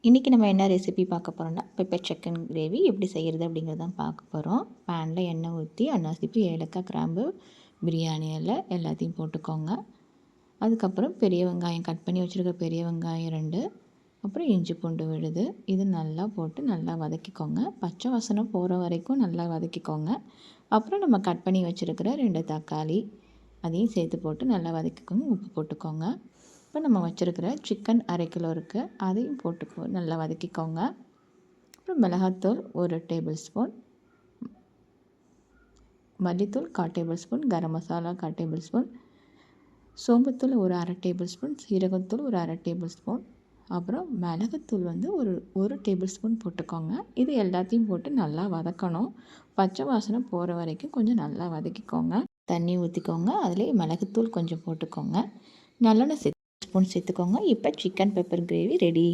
இன்றைக்கி நம்ம என்ன ரெசிபி பார்க்க போகிறோம்னா பெப்பர் சிக்கன் கிரேவி எப்படி செய்கிறது அப்படிங்கிறது தான் பார்க்க போகிறோம். பேனில் எண்ணெய் ஊற்றி அன்னாசிப்பூ, ஏலக்காய், கிராம்பு, பிரியாணி இலை எல்லாத்தையும் போட்டுக்கோங்க. அதுக்கப்புறம் பெரிய வெங்காயம் கட் பண்ணி வச்சுருக்க பெரிய வெங்காயம் 2, அப்புறம் இஞ்சி பூண்டு விழுது, இது நல்லா போட்டு நல்லா வதக்கிக்கோங்க. பச்சை வாசனை போகிற வரைக்கும் நல்லா வதக்கிக்கோங்க. அப்புறம் நம்ம கட் பண்ணி வச்சுருக்கிற 2 தக்காளி அதையும் சேர்த்து போட்டு நல்லா வதக்கிக்கோங்க. உப்பு போட்டுக்கோங்க. இப்போ நம்ம வச்சுருக்கிற சிக்கன் 1/2 கிலோ இருக்குது, அதையும் போட்டு நல்லா வதக்கிக்கோங்க. அப்புறம் மிளகாத்தூள் 1 டேபிள் ஸ்பூன், மல்லித்தூள் 1/4 table spoon, garam masala 1/4 table spoon, சோம்புத்தூள் ஒரு 1/2 டேபிள் ஸ்பூன், சீரகத்தூள் ஒரு 1/2 டேபிள் ஸ்பூன், அப்புறம் மிளகுத்தூள் வந்து ஒரு டேபிள் ஸ்பூன் போட்டுக்கோங்க. இது எல்லாத்தையும் போட்டு நல்லா வதக்கணும். பச்சை வாசனை போகிற வரைக்கும் கொஞ்சம் நல்லா வதக்கிக்கோங்க. தண்ணி ஊற்றிக்கோங்க. அதிலே மிளகுத்தூள் கொஞ்சம் போட்டுக்கோங்க. நல்லெண்ணெய் ஸ்பூன் சேர்த்துக்கோங்க. இப்போ சிக்கன் பெப்பர் கிரேவி ரெடி.